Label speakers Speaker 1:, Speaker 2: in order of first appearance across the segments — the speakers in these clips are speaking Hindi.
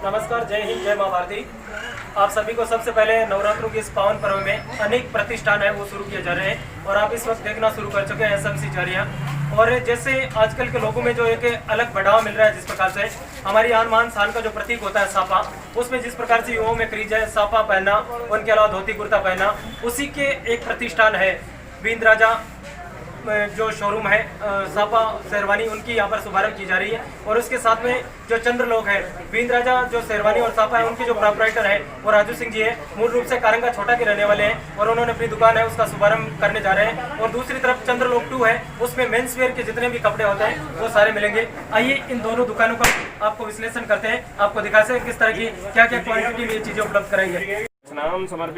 Speaker 1: नमस्कार, जय हिंद, जय माँ भारती। आप सभी को सबसे पहले नवरात्रों के इस पावन पर्व में अनेक प्रतिष्ठान है वो शुरू किए जा रहे हैं और आप इस वक्त देखना शुरू कर चुके हैं SMC जारिया। और जैसे आजकल के लोगों में जो एक अलग बढ़ावा मिल रहा है, जिस प्रकार से हमारी आन मान शान का जो प्रतीक होता है साफा, उसमें जिस प्रकार से युवाओं में क्रेज है साफा पहनना, उनके अलावा धोती कुर्ता पहनना, उसी के एक प्रतिष्ठान है बींद राजा जो शोरूम है साफा शेरवानी, उनकी यहाँ पर शुभारंभ की जा रही है। और उसके साथ में जो चंद्र लोग हैं, बींद राजा जो शेरवानी और साफा है, उनके जो प्रोपराइटर है वो राजू सिंह जी है, मूल रूप से कारंगा छोटा के रहने वाले हैं और उन्होंने अपनी दुकान है उसका शुभारंभ करने जा रहे हैं। और दूसरी तरफ चंद्र लोग 2 है, उसमें मेंस वेयर के जितने भी कपड़े होते हैं वो सारे मिलेंगे। आइए इन दोनों दुकानों का आपको विश्लेषण करते हैं, आपको दिखाते हैं किस तरह की क्या क्या क्वान्टिटी में ये चीजें उपलब्ध कराएंगे।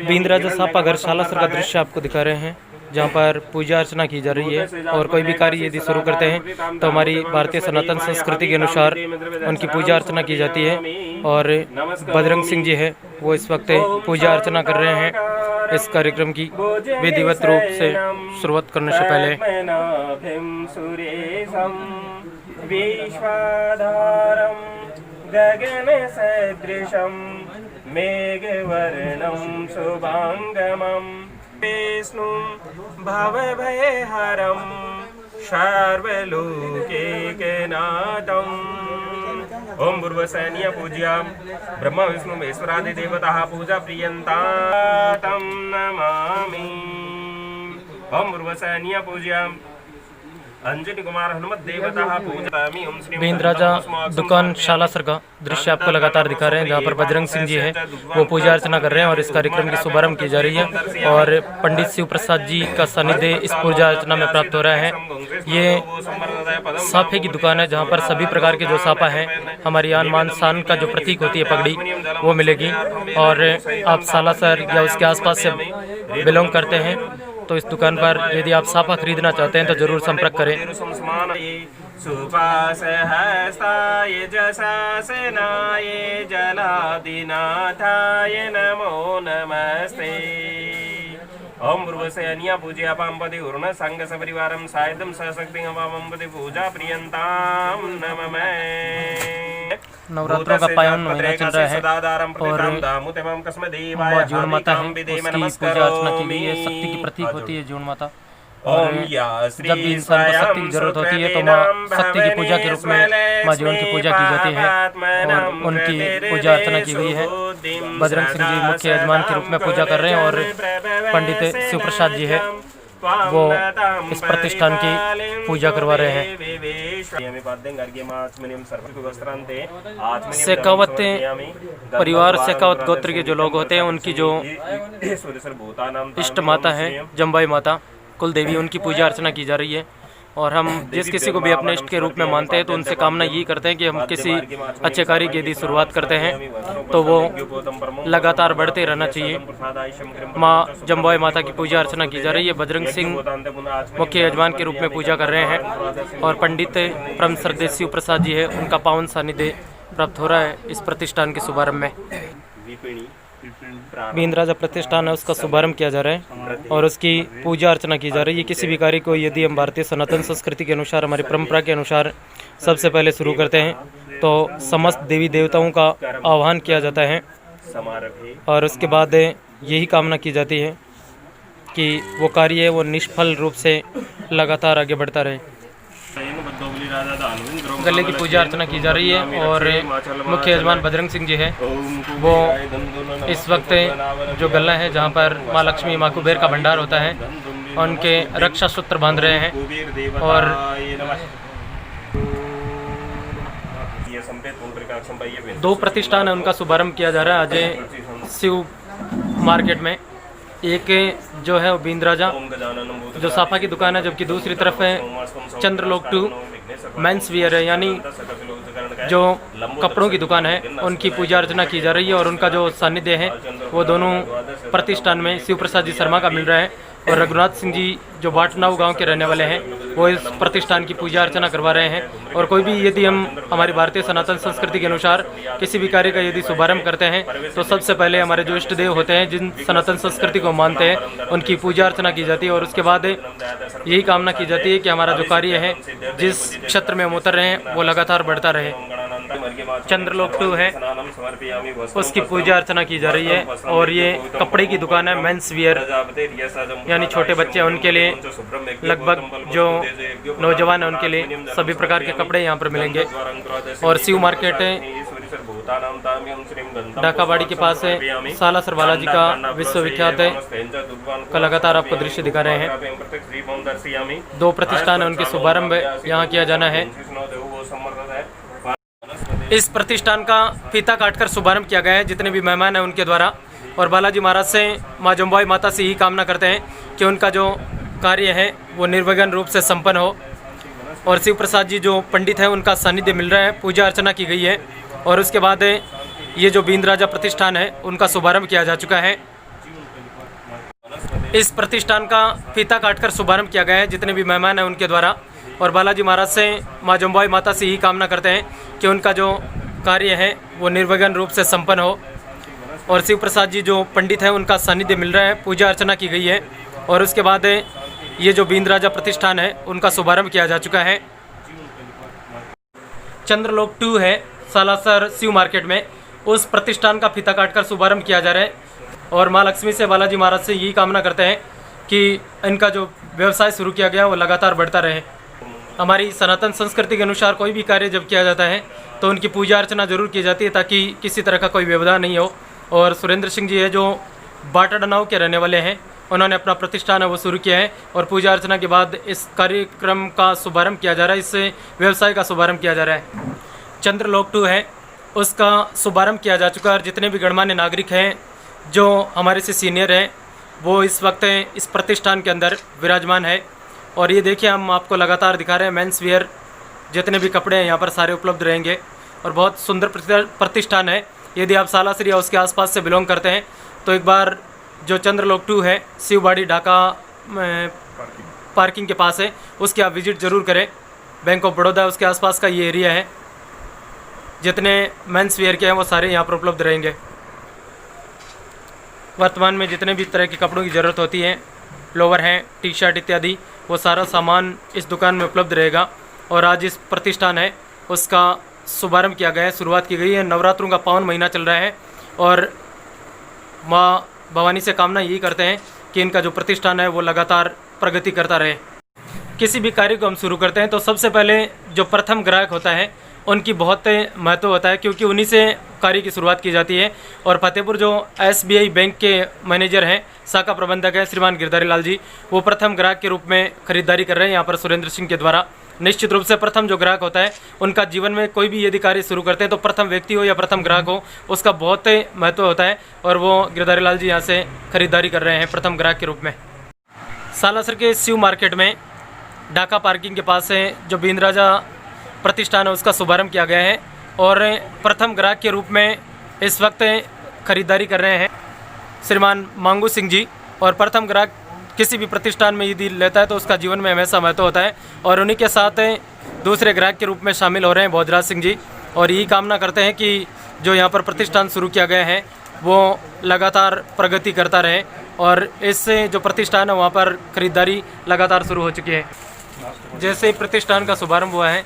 Speaker 1: बींद राजा साफा घर शालासर का दृश्य आपको दिखा रहे हैं, जहाँ पर पूजा अर्चना की जा रही है। और कोई भी कार्य यदि शुरू करते हैं तो हमारी भारतीय सनातन संस्कृति के अनुसार उनकी पूजा अर्चना की जाती है। और बजरंग सिंह जी है वो इस वक्त पूजा अर्चना कर रहे हैं। इस कार्यक्रम की विधिवत रूप से शुरुआत करने से पहले गगन सदृशं मेघवर्णं शुभांगमं विष्णु भवभयहरं सर्वलोकैकनाथम्। ओम पूर्वसैन्य पूज्या ब्रह्म विष्णु महेश्वरादि देवताः पूजा प्रियन्तां तं नमामि। ओम पूर्वसैन्य पूज्या अंजनी कुमार हनुमत देवता पूजा। बींद राजा दुकान शालासर का दृश्य आपको लगातार दिखा रहे हैं, जहाँ पर बजरंग सिंह जी है वो पूजा अर्चना कर रहे हैं और इस कार्यक्रम की शुभारंभ की जा रही है। और पंडित शिव प्रसाद जी का सानिध्य इस पूजा अर्चना में प्राप्त हो रहा है। ये साफे की दुकान है, जहाँ पर सभी प्रकार के जो साफा है, हमारी आन मान शान का जो प्रतीक होती है पगड़ी, वो मिलेगी। और आप सालासर या उसके आसपास से बिलोंग करते हैं तो इस दुकान पर यदि आप साफा खरीदना चाहते हैं तो जरूर संपर्क करें। नमो नमस्ते। ओम पूर्वसैन्य पूज्या पांपति उर्ण संग सपरिवारं सायदं सशक्तिं अवामंपति पूजा प्रियंतां नमः। नवरात्रों का पावन महीना चल रहा है और माँ जीवन माता है, उसकी पूजा अर्चना की गई है। शक्ति की प्रतीक होती है जीवन माता। और जब भी इंसान को शक्ति की जरूरत होती है तो माँ शक्ति की पूजा के रूप में माँ जीवन की पूजा की जाती है और उनकी पूजा अर्चना की गई है। बजरंग सिंह जी मुख्य यजमान के रूप में पूजा कर रहे हैं और पंडित शिव प्रसाद जी है वो इस प्रतिष्ठान की पूजा करवा रहे हैं। शेखावत परिवार, शेखावत गोत्र के जो लोग होते हैं, उनकी जो इष्ट माता है जम्बाई माता कुल देवी, उनकी पूजा अर्चना की जा रही है। और हम जिस किसी को भी अपने इष्ट के रूप में मानते हैं तो उनसे कामना यही करते हैं कि हम किसी अच्छे कार्य की यदि शुरुआत करते हैं तो वो लगातार बढ़ते रहना चाहिए। माँ जम्बाई माता की पूजा अर्चना की जा रही है। बजरंग सिंह मुख्य यजमान के रूप में पूजा कर रहे हैं और पंडित परम श्रद्धेय शिव प्रसाद जी है, उनका पावन सानिध्य प्राप्त हो रहा है इस प्रतिष्ठान के शुभारंभ में। बींद राजा प्रतिष्ठान है, उसका शुभारंभ किया जा रहा है और उसकी पूजा अर्चना की जा रही है। किसी भी कार्य को यदि हम भारतीय सनातन संस्कृति के अनुसार, हमारी परंपरा के अनुसार सबसे पहले शुरू करते हैं तो समस्त देवी देवताओं का आह्वान किया जाता है और उसके बाद यही कामना की जाती है कि वो कार्य वो निष्फल रूप से लगातार आगे बढ़ता रहे। गले की पूजा अर्चना की जा रही है और मुख्य यजमान बजरंग सिंह जी है वो इस वक्त जो गला है जहाँ पर माँ लक्ष्मी, माँ कुबेर का भंडार होता है, उनके रक्षा सूत्र बांध रहे हैं। और दो प्रतिष्ठान है, उनका शुभारंभ किया जा रहा है अजय शिव मार्केट में। एक जो है वो बींद राजा जो साफा की दुकान है, जबकि दूसरी तरफ है चंद्रलोक 2 मेंस वियर है, यानी जो कपड़ों की दुकान है, उनकी पूजा अर्चना की जा रही है। और उनका जो सानिध्य है वो दोनों प्रतिष्ठान में शिव प्रसाद जी शर्मा का मिल रहा है और रघुनाथ सिंह जी जो बाटनाऊ गांव के रहने वाले हैं वो इस प्रतिष्ठान की पूजा अर्चना करवा रहे हैं। और कोई भी यदि हम हमारी भारतीय सनातन संस्कृति के अनुसार किसी भी कार्य का यदि शुभारंभ करते हैं तो सबसे पहले हमारे जो इष्ट देव होते हैं, जिन सनातन संस्कृति को मानते हैं, उनकी पूजा अर्चना की जाती है। और उसके बाद यही कामना की जाती है कि हमारा जो कार्य है, जिस क्षेत्र में हम उतर रहे हैं, वो लगातार बढ़ता रहे। चंद्रलोक 2 है, उसकी पूजा अर्चना की जा रही है। और ये कपड़े की दुकान है, मेंस वियर, यानी छोटे बच्चे हैं उनके लिए, लगभग जो नौजवान है उनके लिए सभी प्रकार के कपड़े यहाँ पर मिलेंगे। और शिव मार्केट ढाकाबाड़ी के पास है, सालासर बालाजी का विश्वविख्यात है, का लगातार आपको दृश्य दिखा रहे हैं। 2 प्रतिष्ठान है, उनके शुभारंभ यहाँ किया जाना है। इस प्रतिष्ठान का फीता काटकर शुभारंभ किया गया है जितने भी मेहमान हैं उनके द्वारा। और बालाजी महाराज से, माँ जम्बाई माता से यही कामना करते हैं कि उनका जो कार्य है वो निर्विघ्न रूप से संपन्न हो। और शिव प्रसाद जी जो पंडित हैं उनका सानिध्य मिल रहा है, पूजा अर्चना की गई है। और उसके बाद ये जो बींद राजा प्रतिष्ठान है उनका शुभारंभ किया जा चुका है। इस प्रतिष्ठान का फीता काटकर शुभारंभ किया गया है जितने भी मेहमान हैं उनके द्वारा। और बालाजी महाराज से, माँ जम्बाई माता से यही कामना करते हैं कि उनका जो कार्य है वो निर्विघ्न रूप से संपन्न हो। और शिव प्रसाद जी जो पंडित हैं उनका सानिध्य मिल रहा है, पूजा अर्चना की गई है। और उसके बाद ये जो बींद राजा प्रतिष्ठान है उनका शुभारंभ किया जा चुका है। चंद्रलोक 2 है, सालासर शिव मार्केट में, उस प्रतिष्ठान का फीता काटकर शुभारंभ किया जा रहा है। और माँ लक्ष्मी से, बालाजी महाराज से यही कामना करते हैं कि इनका जो व्यवसाय शुरू किया गया वो लगातार बढ़ता रहे। हमारी सनातन संस्कृति के अनुसार कोई भी कार्य जब किया जाता है तो उनकी पूजा अर्चना जरूर की जाती है ताकि किसी तरह का कोई व्यवधान नहीं हो। और सुरेंद्र सिंह जी है जो बाटाडनाव के रहने वाले हैं, उन्होंने अपना प्रतिष्ठान है वो शुरू किया है। और पूजा अर्चना के बाद इस कार्यक्रम का शुभारंभ किया जा रहा है, इससे व्यवसाय का शुभारंभ किया जा रहा है। चंद्रलोक 2 है, उसका शुभारंभ किया जा चुका है। और जितने भी गणमान्य नागरिक हैं जो हमारे से सीनियर हैं वो इस वक्त इस प्रतिष्ठान के अंदर विराजमान है। और ये देखिए हम आपको लगातार दिखा रहे हैं, मेंस वियर जितने भी कपड़े हैं यहाँ पर सारे उपलब्ध रहेंगे। और बहुत सुंदर प्रतिष्ठान है। यदि आप सालासर या उसके आसपास से बिलोंग करते हैं तो एक बार जो चंद्रलोक 2 है, शिवबाड़ी ढाका पार्किंग के पास है, उसकी आप विजिट ज़रूर करें। बैंक ऑफ बड़ौदा उसके आसपास का ये एरिया है। जितने मेंस वियर के हैं वो सारे यहाँ पर उपलब्ध रहेंगे। वर्तमान में जितने भी तरह के कपड़ों की ज़रूरत होती है, लोअर हैं, टी शर्ट इत्यादि, वो सारा सामान इस दुकान में उपलब्ध रहेगा। और आज इस प्रतिष्ठान है उसका शुभारंभ किया गया है, शुरुआत की गई है। नवरात्रों का पावन महीना चल रहा है और माँ भवानी से कामना यही करते हैं कि इनका जो प्रतिष्ठान है वो लगातार प्रगति करता रहे। किसी भी कार्य को हम शुरू करते हैं तो सबसे पहले जो प्रथम ग्राहक होता है उनकी बहुत महत्व होता है, क्योंकि उन्हीं से कार्य की शुरुआत की जाती है। और फतेहपुर जो SBI बैंक के मैनेजर हैं, शाखा प्रबंधक हैं श्रीमान गिरधारी लाल जी, वो प्रथम ग्राहक के रूप में खरीदारी कर रहे हैं यहाँ पर सुरेंद्र सिंह के द्वारा। निश्चित रूप से प्रथम जो ग्राहक होता है उनका जीवन में कोई भी यदि कार्य शुरू करते हैं तो प्रथम व्यक्ति हो या प्रथम ग्राहक हो उसका बहुत महत्व होता है। और वो गिरधारी लाल जी यहाँ से खरीदारी कर रहे हैं प्रथम ग्राहक के रूप में। सालासर के शिव मार्केट में ढाका पार्किंग के पास है जो बींद राजा प्रतिष्ठान है उसका शुभारंभ किया गया है। और प्रथम ग्राहक के रूप में इस वक्त खरीदारी कर रहे हैं श्रीमान मांगू सिंह जी। और प्रथम ग्राहक किसी भी प्रतिष्ठान में यदि लेता है तो उसका जीवन में हमेशा महत्व होता है। और उन्हीं के साथ दूसरे ग्राहक के रूप में शामिल हो रहे हैं भोजराज सिंह जी। और यही कामना करते हैं कि जो यहाँ पर प्रतिष्ठान शुरू किया गया है वो लगातार प्रगति करता रहे। और इससे जो प्रतिष्ठान है वहाँ पर खरीदारी लगातार शुरू हो चुकी है। जैसे ही प्रतिष्ठान का शुभारंभ हुआ है,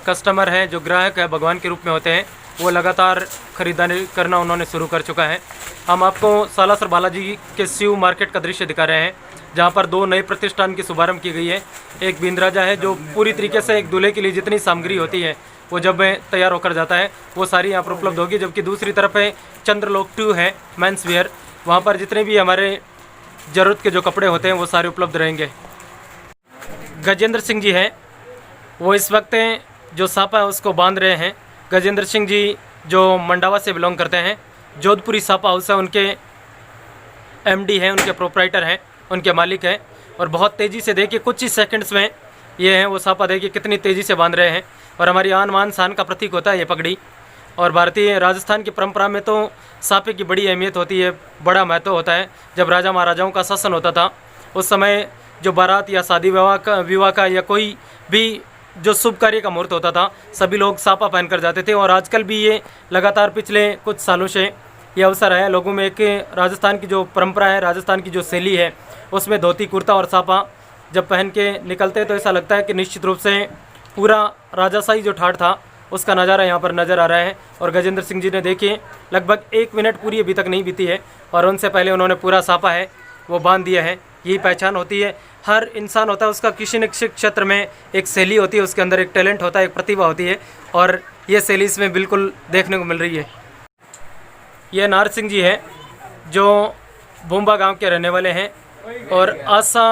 Speaker 1: कस्टमर हैं जो ग्राहक है भगवान के रूप में होते हैं, वो लगातार खरीदारी करना उन्होंने शुरू कर चुका है। हम आपको सालासर बालाजी के शिव मार्केट का दृश्य दिखा रहे हैं जहाँ पर 2 नए प्रतिष्ठान की शुभारंभ की गई है। एक बींद राजा है जो पूरी तरीके से एक दूल्हे के लिए जितनी सामग्री होती है वो जब तैयार होकर जाता है वो सारी यहाँ पर उपलब्ध होगी। जबकि दूसरी तरफ है चंद्रलोक 2 है, मेंस वियर, वहाँ पर जितने भी हमारे ज़रूरत के जो कपड़े होते हैं वो सारे उपलब्ध रहेंगे। गजेंद्र सिंह जी हैं, वो इस वक्त जो सापा है उसको बांध रहे हैं। गजेंद्र सिंह जी जो मंडावा से बिलोंग करते हैं, जोधपुरी सापा हाउस है उनके MD हैं, उनके प्रोपराइटर हैं, उनके मालिक हैं। और बहुत तेज़ी से देखिए कुछ ही सेकंड्स में ये हैं वो सापा, देखिए कितनी तेज़ी से बांध रहे हैं। और हमारी आन मान शान का प्रतीक होता है ये पगड़ी। और भारतीय राजस्थान की परंपरा में तो सापे की बड़ी अहमियत होती है, बड़ा महत्व होता है। जब राजा महाराजाओं का शासन होता था उस समय जो बारात या शादी विवाह का या कोई भी जो शुभ कार्य का मुहूर्त होता था सभी लोग सापा पहनकर जाते थे। और आजकल भी ये लगातार पिछले कुछ सालों से ये अवसर है लोगों में एक राजस्थान की जो परंपरा है, राजस्थान की जो शैली है उसमें धोती कुर्ता और सापा जब पहन के निकलते हैं तो ऐसा लगता है कि निश्चित रूप से पूरा राजाशाही जो ठाठ था उसका नज़ारा यहाँ पर नज़र आ रहा है। और गजेंद्र सिंह जी ने देखिए लगभग 1 मिनट पूरी अभी तक नहीं बीती है और उनसे पहले उन्होंने पूरा सापा है वो बांध दिया है। यही पहचान होती है, हर इंसान होता है उसका किसी न किसी क्षेत्र में एक शैली होती है, उसके अंदर एक टैलेंट होता है, एक प्रतिभा होती है और ये शैली इसमें बिल्कुल देखने को मिल रही है। ये नार सिंह जी है जो बुम्बा गांव के रहने वाले हैं और आशा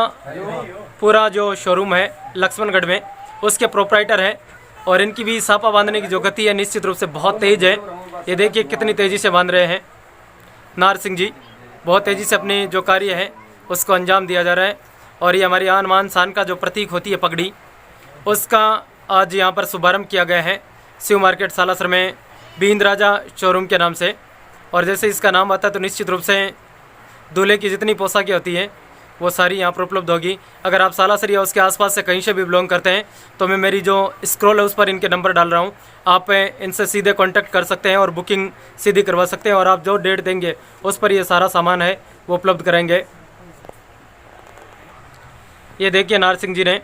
Speaker 1: पूरा जो शोरूम है लक्ष्मणगढ़ में उसके प्रोप्राइटर हैं और इनकी भी सापा बांधने की जो गति है निश्चित रूप से बहुत तेज़ है। ये देखिए कितनी तेज़ी से बांध रहे हैं नार सिंह जी, बहुत तेज़ी से अपनी जो कार्य है उसको अंजाम दिया जा रहा है। और ये हमारी आन मान शान का जो प्रतीक होती है पगड़ी, उसका आज यहाँ पर शुभारम्भ किया गया है शिव मार्केट सालासर में बींद राजा शोरूम के नाम से। और जैसे इसका नाम आता है तो निश्चित रूप से दूल्हे की जितनी पोशाकें होती हैं वो सारी यहाँ पर उपलब्ध होगी। अगर आप सालासर या उसके आसपास से कहीं से भी बिलोंग करते हैं तो मैं मेरी जो स्क्रॉल है उस पर इनके नंबर डाल रहा हूँ, आप इनसे सीधे कांटेक्ट कर सकते हैं और बुकिंग सीधी करवा सकते हैं और आप जो डेट देंगे उस पर ये सारा सामान है वो उपलब्ध कराएंगे। ये देखिए नार सिंह जी ने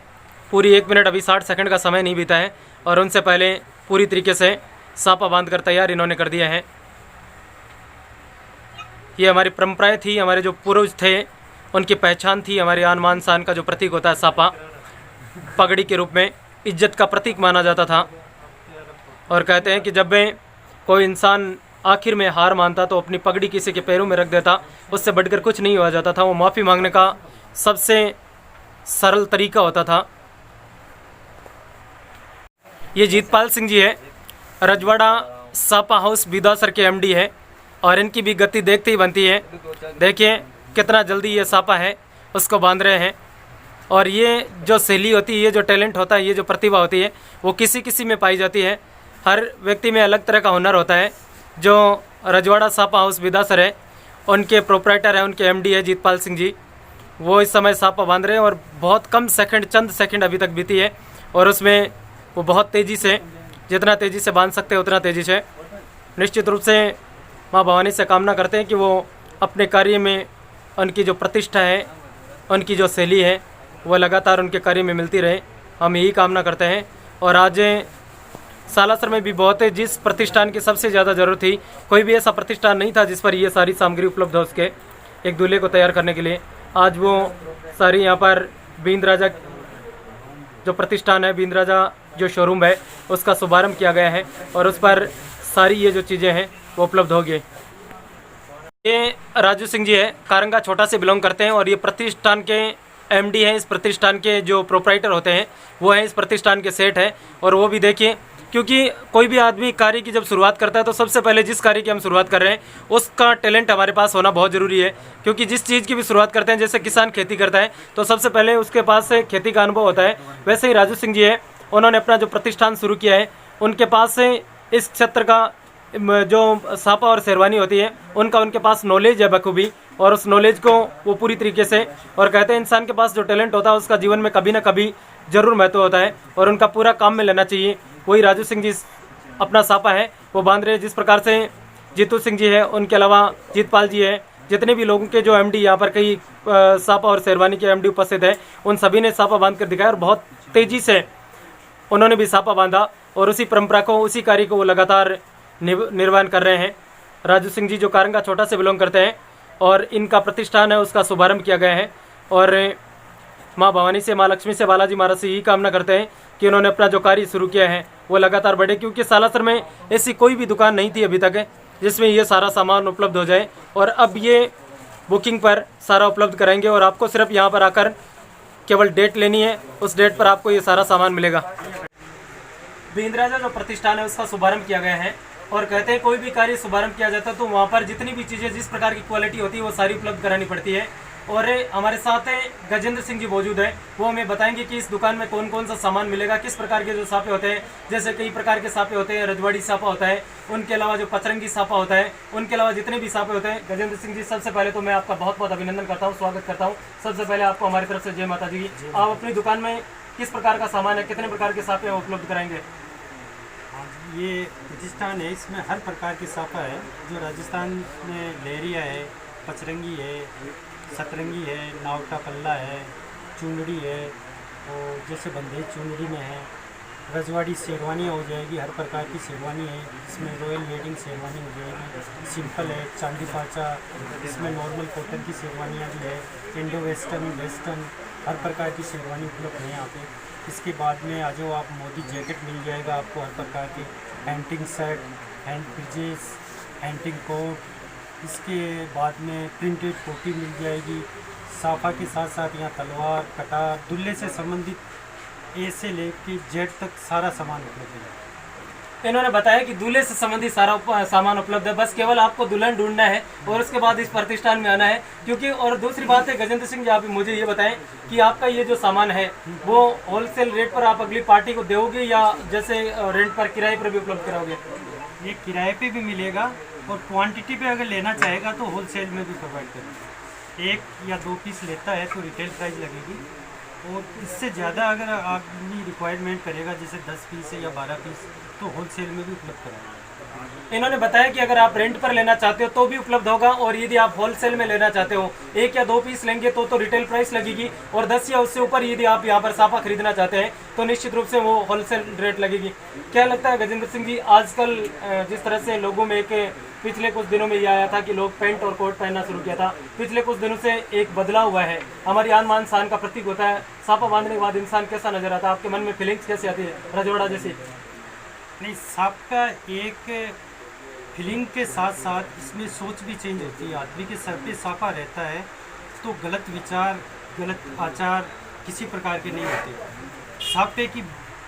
Speaker 1: पूरी 1 मिनट अभी 60 सेकंड का समय नहीं बीता है और उनसे पहले पूरी तरीके से सापा बांध कर तैयार इन्होंने कर दिया है। ये हमारी परंपराएं थी, हमारे जो पूर्वज थे उनकी पहचान थी, हमारे आन मान शान का जो प्रतीक होता है सापा पगड़ी के रूप में इज्जत का प्रतीक माना जाता था। और कहते हैं कि जब में कोई इंसान आखिर में हार मानता तो अपनी पगड़ी किसी के पैरों में रख देता, उससे बढ़कर कुछ नहीं हुआ जाता था। वो माफ़ी मांगने का सबसे सरल तरीका होता था। ये जीतपाल सिंह जी है, रजवाड़ा सापा हाउस बिदासर के एमडी है और इनकी भी गति देखते ही बनती है। देखिए कितना जल्दी ये सापा है उसको बांध रहे हैं। और ये जो शैली होती है, ये जो टैलेंट होता है, ये जो प्रतिभा होती है वो किसी किसी में पाई जाती है। हर व्यक्ति में अलग तरह का हुनर होता है। जो रजवाड़ा सापा हाउस बिदासर है उनके प्रोप्राइटर हैं, उनके एमडी है जीतपाल सिंह जी, वो इस समय सापा बांध रहे हैं और बहुत कम सेकंड, चंद सेकंड अभी तक बीती है और उसमें वो बहुत तेज़ी से, जितना तेज़ी से बांध सकते हैं उतना तेज़ी से। निश्चित रूप से माँ भवानी से कामना करते हैं कि वो अपने कार्य में उनकी जो प्रतिष्ठा है, उनकी जो शैली है वो लगातार उनके कार्य में मिलती रहे, हम यही कामना करते हैं। और आज सालासर में भी बहुत है, जिस प्रतिष्ठान की सबसे ज़्यादा ज़रूरत थी, कोई भी ऐसा प्रतिष्ठान नहीं था जिस पर ये सारी सामग्री उपलब्ध हो उसके एक दूल्हे को तैयार करने के लिए। आज वो सारी यहाँ पर बींद राजा जो प्रतिष्ठान है, बींद राजा जो शोरूम है, उसका शुभारम्भ किया गया है और उस पर सारी ये जो चीज़ें हैं वो उपलब्ध होगी। ये राजू सिंह जी है, कारंगा छोटा से बिलोंग करते हैं और ये प्रतिष्ठान के एमडी हैं। इस प्रतिष्ठान के जो प्रोप्राइटर होते हैं वो हैं, इस प्रतिष्ठान के सेठ हैं। और वो भी देखिए, क्योंकि कोई भी आदमी कार्य की जब शुरुआत करता है तो सबसे पहले जिस कार्य की हम शुरुआत कर रहे हैं उसका टैलेंट हमारे पास होना बहुत ज़रूरी है। क्योंकि जिस चीज़ की भी शुरुआत करते हैं, जैसे किसान खेती करता है तो सबसे पहले उसके पास से खेती का अनुभव होता है, वैसे ही राजू सिंह जी है, उन्होंने अपना जो प्रतिष्ठान शुरू किया है, उनके पास से इस क्षेत्र का जो सापा और शेरवानी होती है उनका उनके पास नॉलेज है बखूबी, और उस नॉलेज को वो पूरी तरीके से, और कहते हैं इंसान के पास जो टैलेंट होता है उसका जीवन में कभी ना कभी जरूर महत्व होता है और उनका पूरा काम में लेना चाहिए। वही राजू सिंह जी अपना सापा है वो बांध रहे हैं। जिस प्रकार से जीतू सिंह जी है, उनके अलावा जीतपाल जी है, जितने भी लोगों के जो एमडी यहाँ पर कई सापा और शेरवानी के एमडी उपस्थित है, उन सभी ने सापा बांध कर दिखाया और बहुत तेज़ी से उन्होंने भी सापा बांधा और उसी परंपरा को, उसी कार्य को वो लगातार निर्वहन कर रहे हैं। राजू सिंह जी जो कारंगा छोटा से बिलोंग करते हैं और इनका प्रतिष्ठान है उसका शुभारंभ किया गया है। और माँ भवानी से, माँ लक्ष्मी से, बालाजी महाराज से यही कामना करते हैं कि उन्होंने अपना जो कार्य शुरू किया है वो लगातार बढ़े, क्योंकि सालासर में ऐसी कोई भी दुकान नहीं थी अभी तक जिसमें ये सारा सामान उपलब्ध हो जाए। और अब ये बुकिंग पर सारा उपलब्ध कराएंगे और आपको सिर्फ यहाँ पर आकर केवल डेट लेनी है, उस डेट पर आपको ये सारा सामान मिलेगा। बींद राजा जो प्रतिष्ठान है उसका शुभारंभ किया गया है और कहते हैं कोई भी कार्य शुभारंभ किया जाता है तो वहाँ पर जितनी भी चीज़ें, जिस प्रकार की क्वालिटी होती है वो सारी उपलब्ध करानी पड़ती है। और हमारे साथ गजेंद्र सिंह जी मौजूद है, वो हमें बताएंगे कि इस दुकान में कौन कौन सा सामान मिलेगा, किस प्रकार के जो सापे होते हैं, जैसे कई प्रकार के सापे होते हैं, रजवाड़ी सापा होता है, उनके अलावा जो पचरंगी सापा होता है, उनके अलावा जितने भी सापे होते हैं। गजेंद्र सिंह जी, सबसे पहले तो मैं आपका बहुत बहुत अभिनंदन करता हूँ, स्वागत करता हूँ। सबसे पहले आपको हमारी तरफ से जय माता दी। आप अपनी दुकान में किस प्रकार का सामान है, कितने प्रकार के सापे उपलब्ध कराएंगे?
Speaker 2: ये प्रतिष्ठान है, इसमें हर प्रकार की सापा है। जो राजस्थान में लहरिया है, पचरंगी है, सतरंगी है, नावटा पल्ला है, चुनड़ी है, और जैसे बंदेज चुनड़ी में है, रजवाड़ी शेरवानियाँ हो जाएगी, हर प्रकार की शेरवानी है। इसमें रॉयल वेडिंग शेरवानी हो जाएगी, सिंपल है, चांदी पाचा। इसमें नॉर्मल कॉटन की शेरवानियाँ भी है, इंडो वेस्टर्न हर प्रकार की शेरवानी उपलब्ध है यहाँ पे। इसके बाद में आ जाओ आप, मोदी जैकेट मिल जाएगा आपको हर प्रकार के, हैंटिंग शर्ट, हैंड पिजेस, हैंटिंग कोट। इसके बाद में प्रिंटेड कोटी मिल जाएगी। साफा के साथ साथ यहाँ तलवार, कटार, दुल्हे से संबंधित ए से लेके जेड तक सारा सामान उपलब्ध है।
Speaker 1: इन्होंने बताया कि दूल्हे से संबंधित सारा सामान उपलब्ध है, बस केवल आपको दुल्हन ढूंढना है और उसके बाद इस प्रतिष्ठान में आना है। क्योंकि और दूसरी बात है गजेंद्र सिंह जी, आप मुझे ये बताएं कि आपका ये जो सामान है वो होलसेल रेट पर आप अगली पार्टी को दोगे या जैसे रेंट पर, किराए पर भी उपलब्ध कराओगे?
Speaker 2: ये किराए पे भी मिलेगा और क्वांटिटी पे अगर लेना चाहेगा तो होलसेल में भी प्रोवाइड करेंगे। 1 या 2 पीस लेता है तो रिटेल प्राइस लगेगी, और इससे ज़्यादा अगर आदमी रिक्वायरमेंट करेगा जैसे 10 पीस है या 12 पीस तो होलसेल में भी उपलब्ध कराएंगे।
Speaker 1: इन्होंने बताया कि अगर आप रेंट पर लेना चाहते हो तो भी उपलब्ध होगा, और यदि आप होलसेल में लेना चाहते हो 1 या 2 पीस लेंगे तो रिटेल प्राइस लगेगी, और 10 या उससे ऊपर यदि आप यहाँ पर साफा खरीदना चाहते हैं तो निश्चित रूप से वो होलसेल रेट लगेगी। क्या लगता है गजेंद्र सिंह जी, आजकल जिस तरह से लोगों में एक पिछले कुछ दिनों में ये आया था कि लोग पैंट और कोट पहनना शुरू किया था, पिछले कुछ दिनों से एक बदलाव हुआ है, हमारी आन मान शान का प्रतीक होता है, साफा बांधने के बाद इंसान कैसा नजर आता है? आपके मन में फीलिंग्स कैसी आती है रजवाड़ा जैसी?
Speaker 2: नहीं, सबका एक फीलिंग के साथ साथ इसमें सोच भी चेंज होती है। आदमी के सर पे साफा रहता है तो गलत विचार, गलत आचार किसी प्रकार के नहीं होते। साफे की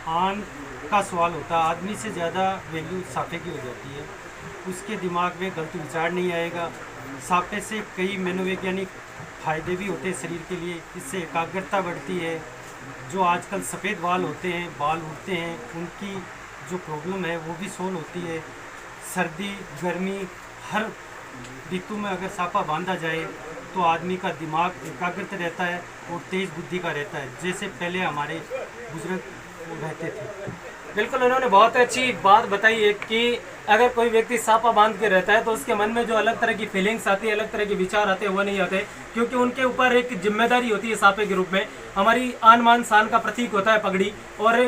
Speaker 2: आन का सवाल होता है, आदमी से ज़्यादा वैल्यू साफे की हो जाती है। उसके दिमाग में गलत विचार नहीं आएगा। साफे से कई मनोवैज्ञानिक फायदे भी होते हैं शरीर के लिए। इससे एकाग्रता बढ़ती है। जो आजकल सफ़ेद बाल होते हैं, बाल उड़ते हैं, उनकी जो प्रॉब्लम है वो भी सोल्व होती है। सर्दी गर्मी हर ऋतु में अगर साफा बांधा जाए तो आदमी का दिमाग एकाग्रता रहता है और तेज बुद्धि का रहता है, जैसे पहले हमारे बुजुर्ग रहते थे।
Speaker 1: बिल्कुल, उन्होंने बहुत अच्छी बात बताई है कि अगर कोई व्यक्ति साफा बांध के रहता है तो उसके मन में जो अलग तरह की फीलिंग्स आती है, अलग तरह के विचार आते हैं, वो नहीं आते, क्योंकि उनके ऊपर एक जिम्मेदारी होती है साफे के रूप में। हमारी आन मान शान का प्रतीक होता है पगड़ी। और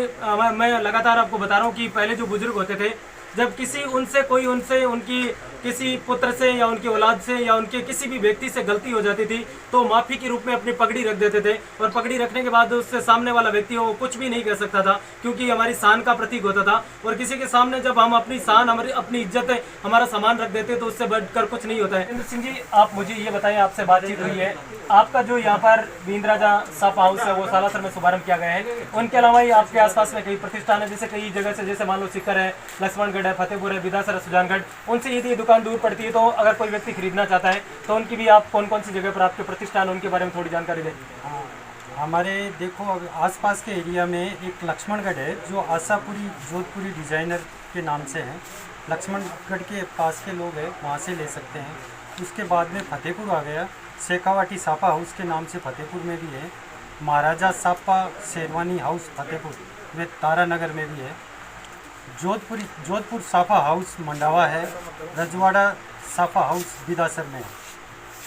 Speaker 1: मैं लगातार आपको बता रहा हूँ कि पहले जो बुजुर्ग होते थे, जब किसी उनसे उनकी किसी पुत्र से या उनकी औलाद से या उनके किसी भी व्यक्ति से गलती हो जाती थी तो माफ़ी के रूप में अपनी पगड़ी रख देते थे, और पगड़ी रखने के बाद उससे सामने वाला व्यक्ति वो कुछ भी नहीं कह सकता था, क्योंकि हमारी शान का प्रतीक होता था। और किसी के सामने जब हम अपनी शान, हमारी अपनी इज्जत, हमारा सामान रख देते तो उससे बढ़कर कुछ नहीं होता है। इंद्र सिंह जी, आप मुझे ये बताएं, आपसे बातचीत हुई है, आपका जो यहाँ पर बींद राजा साफा हाउस है वो सालासर में शुभारंभ किया गया है, उनके अलावा ही आपके आसपास में कई प्रतिष्ठान है, जैसे कई जगह से, जैसे मान लो सीकर है, लक्ष्मणगढ़ है, फतेहपुर है, बिदासर है, सुजानगढ़, उनसे यदि दुकान दूर पड़ती है तो अगर कोई व्यक्ति खरीदना चाहता है तो उनकी भी आप कौन कौन सी जगह पर आपके प्रतिष्ठान, उनके बारे में थोड़ी जानकारी दें।
Speaker 2: हाँ, हमारे देखो आसपास के एरिया में एक लक्ष्मणगढ़ है जो आशापुरी जोधपुरी डिज़ाइनर के नाम से है। लक्ष्मणगढ़ के पास के लोग हैं, वहाँ से ले सकते हैं। उसके बाद में फतेहपुर आ गया, शेखावाटी साफा हाउस के नाम से फतेहपुर में भी है। महाराजा साफा शेरवानी हाउस फतेहपुर वे तारानगर में भी है। जोधपुर साफा हाउस मंडावा है। रजवाड़ा साफा हाउस बिदासर में है।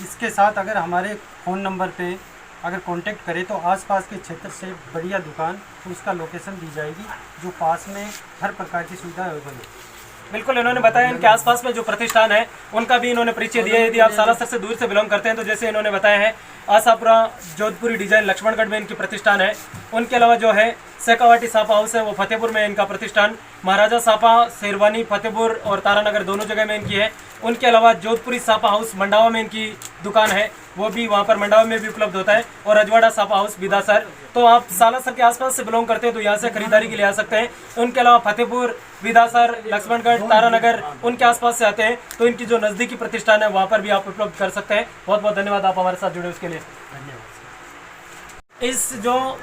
Speaker 2: इसके साथ अगर हमारे फ़ोन नंबर पे अगर कांटेक्ट करें तो आसपास के क्षेत्र से बढ़िया दुकान तो उसका लोकेशन दी जाएगी, जो पास में हर प्रकार की सुविधा अवेलेबल है।
Speaker 1: बिल्कुल, इन्होंने बताया इनके आसपास में जो प्रतिष्ठान है उनका भी इन्होंने परिचय दिया। यदि आप सालासर से दूर से बिलोंग करते हैं तो जैसे इन्होंने बताया है आशापुरा जोधपुरी डिजाइन लक्ष्मणगढ़ में इनकी प्रतिष्ठान है। उनके अलावा जो है शेखावाटी साफा हाउस है वो फतेहपुर में इनका प्रतिष्ठान, महाराजा साफा शेरवानी फतेहपुर और तारानगर दोनों जगह में इनकी है। उनके अलावा जोधपुरी साफा हाउस मंडावा में इनकी दुकान है, वो भी वहाँ पर मंडावा में भी उपलब्ध होता है, और रजवाड़ा साफा हाउस बिदासर। तो आप सालासर के आसपास से बिलोंग करते हैं तो यहाँ से खरीदारी के लिए आ सकते हैं। उनके अलावा फतेहपुर, बिदासर, लक्ष्मणगढ़, तारानगर उनके आसपास से आते हैं तो इनकी जो नज़दीकी प्रतिष्ठान है वहाँ पर भी आप उपलब्ध कर सकते हैं। बहुत बहुत धन्यवाद आप हमारे साथ जुड़े उसके लिए।
Speaker 2: धन्यवाद।
Speaker 1: इस जो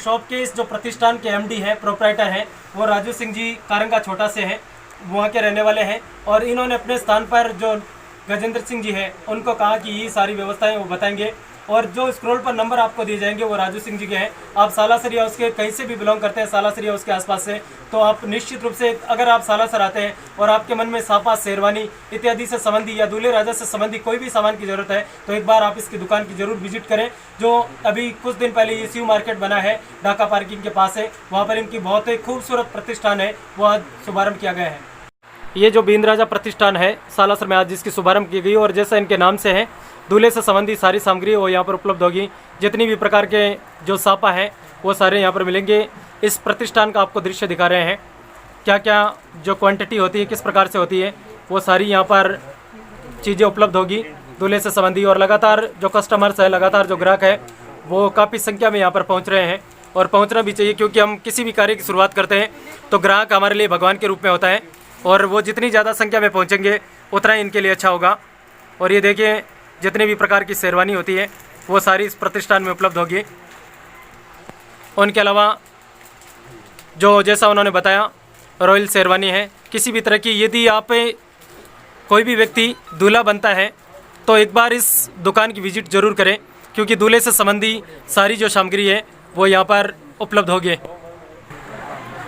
Speaker 1: शॉप के इस जो प्रतिष्ठान के एमडी हैं, प्रोप्राइटर हैं, वो राजू सिंह जी कारंगा छोटा से हैं, वहाँ के रहने वाले हैं, और इन्होंने अपने स्थान पर जो गजेंद्र सिंह जी हैं उनको कहा कि ये सारी व्यवस्थाएं वो बताएंगे। और जो स्क्रॉल पर नंबर आपको दिए जाएंगे वो राजू सिंह जी के हैं। आप सालासर या उसके कहीं से भी बिलोंग करते हैं, सालासर या उसके आसपास से, तो आप निश्चित रूप से अगर आप सालासर आते हैं और आपके मन में सापा, शेरवानी इत्यादि से संबंधी या दूल्हे राजा से संबंधी कोई भी सामान की जरूरत है तो एक बार आप इसकी दुकान की जरूर विजिट करें। जो अभी कुछ दिन पहले ये शिव मार्केट बना है, ढाका पार्किंग के पास है, वहाँ पर इनकी बहुत ही खूबसूरत प्रतिष्ठान है, वो आज शुभारंभ किया गया है। ये जो बीन राजा प्रतिष्ठान है सालासर में आज जिसकी शुभारंभ की गई, और जैसा इनके नाम से है दूल्हे से संबंधी सारी सामग्री वो यहाँ पर उपलब्ध होगी। जितनी भी प्रकार के जो सापा हैं वो सारे यहाँ पर मिलेंगे। इस प्रतिष्ठान का आपको दृश्य दिखा रहे हैं, क्या क्या जो क्वांटिटी होती है, किस प्रकार से होती है, वो सारी यहाँ पर चीज़ें उपलब्ध होगी दूल्हे से संबंधी। और लगातार जो कस्टमर्स है, लगातार जो ग्राहक है वो काफ़ी संख्या में यहाँ पर पहुँच रहे हैं, और पहुँचना भी चाहिए, क्योंकि हम किसी भी कार्य की शुरुआत करते हैं तो ग्राहक हमारे लिए भगवान के रूप में होता है, और वो जितनी ज़्यादा संख्या में पहुँचेंगे उतना ही इनके लिए अच्छा होगा। और ये देखिए जितने भी प्रकार की शेरवानी होती है वो सारी इस प्रतिष्ठान में उपलब्ध होगी। उनके अलावा जो जैसा उन्होंने बताया रॉयल शेरवानी है, किसी भी तरह की, यदि आप कोई भी व्यक्ति दूल्हा बनता है तो एक बार इस दुकान की विजिट ज़रूर करें, क्योंकि दूल्हे से संबंधी सारी जो सामग्री है वो यहाँ पर उपलब्ध होगी।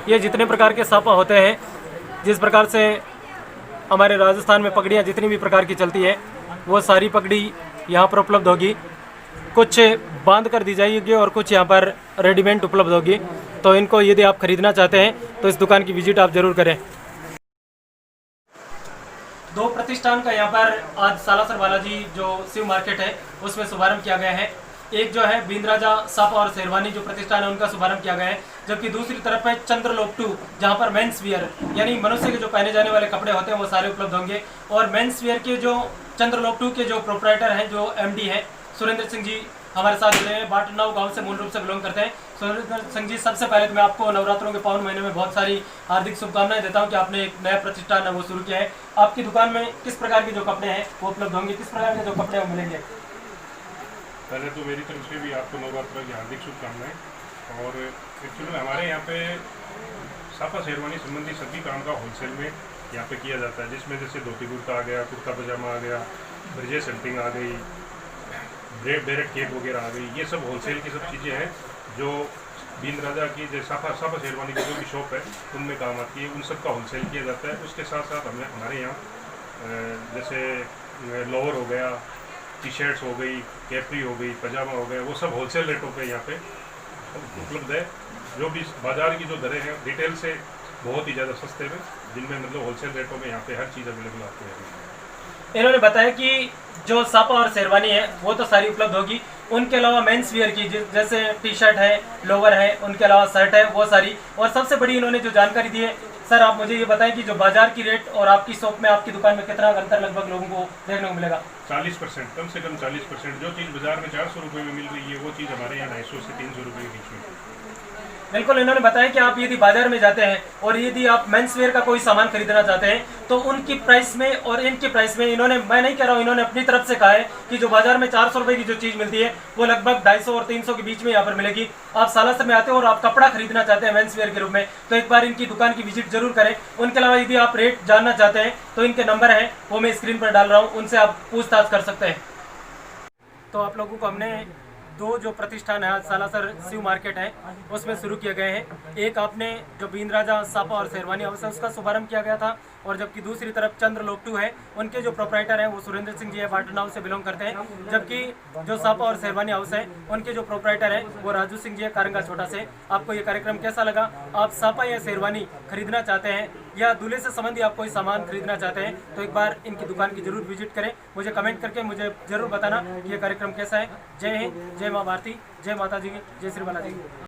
Speaker 1: ये जितने प्रकार के सापा होते हैं, जिस प्रकार से हमारे राजस्थान में पगड़ियाँ जितनी भी प्रकार की चलती है वो सारी पगड़ी यहाँ पर उपलब्ध होगी। कुछ बांध कर दी जाएगी और कुछ यहाँ पर रेडीमेड उपलब्ध होगी। तो इनको यदि आप खरीदना चाहते हैं तो इस दुकान की विजिट आप ज़रूर करें। दो प्रतिष्ठान का यहाँ पर आज सालासर बालाजी जो शिव मार्केट है उसमें शुभारंभ किया गया है। एक जो है बीन राजा सापा और शेरवानी जो प्रतिष्ठान है उनका शुभारंभ किया गया है, जबकि दूसरी तरफ है चंद्रलोक 2 जहाँ पर मेंस वियर यानी मनुष्य के जो पहने जाने वाले कपड़े होते हैं वो सारे उपलब्ध होंगे। और मेंस वियर के जो चंद्रलोक 2 के जो प्रोप्राइटर हैं, जो MD हैं सुरेंद्र सिंह जी हमारे साथ जुड़े हैं, बाटनाव गांव से मूल रूप से बिलोंग करते हैं। सुरेंद्र सिंह जी, सबसे पहले तो मैं आपको नवरात्रों के पावन महीने में बहुत सारी हार्दिक शुभकामनाएं देता हूं कि आपने एक नया प्रतिष्ठान है वो शुरू किया है। आपकी दुकान में किस प्रकार के जो कपड़े हैं वो उपलब्ध होंगे, किस प्रकार के जो कपड़े वो मिलेंगे?
Speaker 3: पहले तो मेरी तरफ से भी आपको नवरात्र की हार्दिक शुभकामनाएं। और एक्चुअली में हमारे यहाँ पे सापा शेरवानी संबंधी सभी काम का होलसेल में यहाँ पे किया जाता है, जिसमें जैसे धोती कुर्ता आ गया, कुर्ता पजामा आ गया, ब्रिजेस हंटिंग आ गई, बेरेट केप वगैरह आ गई। ये सब होलसेल की सब चीज़ें हैं जो बीन राजा की जो सापा शेरवानी की जो भी शॉप है उनमें काम आती है, उन सब का होलसेल किया जाता है। उसके साथ साथ हमारे यहाँ जैसे लोअर हो गया, टी-शर्ट्स हो गई, कैपरी हो गई, पजामा हो गया, वो सब होलसेल रेटों पे यहाँ पे उपलब्ध है। जो भी बाज़ार की जो दरें हैं रिटेल से बहुत ही ज़्यादा सस्ते में, जिनमें मतलब होलसेल रेटों में यहाँ पे हर चीज़ अवेलेबल आती है।
Speaker 1: इन्होंने बताया कि जो सापा और शेरवानी है वो तो सारी उपलब्ध होगी, उनके अलावा मेंस वियर की जैसे टी-शर्ट है, लोअर है, उनके अलावा शर्ट है, वो सारी। और सबसे बड़ी इन्होंने जो जानकारी दी है, सर आप मुझे ये बताएं कि जो बाजार की रेट और आपकी शॉप में, आपकी दुकान में कितना अंतर लगभग लोगों को देखने को मिलेगा?
Speaker 3: 40%, कम से कम 40%। जो चीज़ बाजार में 400 रुपये में मिल रही है वो चीज़ हमारे यहाँ 250 से 300 रुपये के बीच में।
Speaker 1: बिल्कुल, इन्होंने बताया कि आप यदि बाजार में जाते हैं और यदि आप मेंस वेयर का कोई सामान खरीदना चाहते हैं तो उनकी प्राइस में और इनकी प्राइस में, इन्होंने, मैं नहीं कह रहा हूँ, इन्होंने अपनी तरफ से कहा है कि जो बाजार में 400 रुपये की जो चीज़ मिलती है वो लगभग 250 और 300 के बीच में यहाँ पर मिलेगी। आप सालासर में आते हो और आप कपड़ा खरीदना चाहते हैं मेंस वेयर के रूप में तो एक बार इनकी दुकान की विजिट जरूर करें। उनके अलावा यदि आप रेट जानना चाहते हैं तो इनके नंबर हैं वो मैं स्क्रीन पर डाल रहा हूँ, उनसे आप पूछताछ कर सकते हैं। तो आप लोगों को हमने दो जो प्रतिष्ठान है सालासर शिव मार्केट है उसमें शुरू किए गए हैं। एक आपने जो बीन राजा सापा और शेरवानी हाउस है उसका शुभारंभ किया गया था, और जबकि दूसरी तरफ चंद्रलोक 2 है, उनके जो प्रोप्राइटर हैं वो सुरेंद्र सिंह जी है, बाटनाव से बिलोंग करते हैं। जबकि जो सापा और शेरवानी हाउस है उनके जो प्रोप्राइटर हैं वो राजू सिंह जी है, कारंगा छोटा से। आपको ये कार्यक्रम कैसा लगा? आप सापा या शेरवानी खरीदना चाहते हैं या दूल्हे से संबंधी आप कोई सामान खरीदना चाहते हैं तो एक बार इनकी दुकान की जरूर विजिट करें। मुझे कमेंट करके मुझे जरूर बताना कि ये कार्यक्रम कैसा है। जय हिंद, जय माँ भारती, जय माता जी की, जय श्री बालाजी की।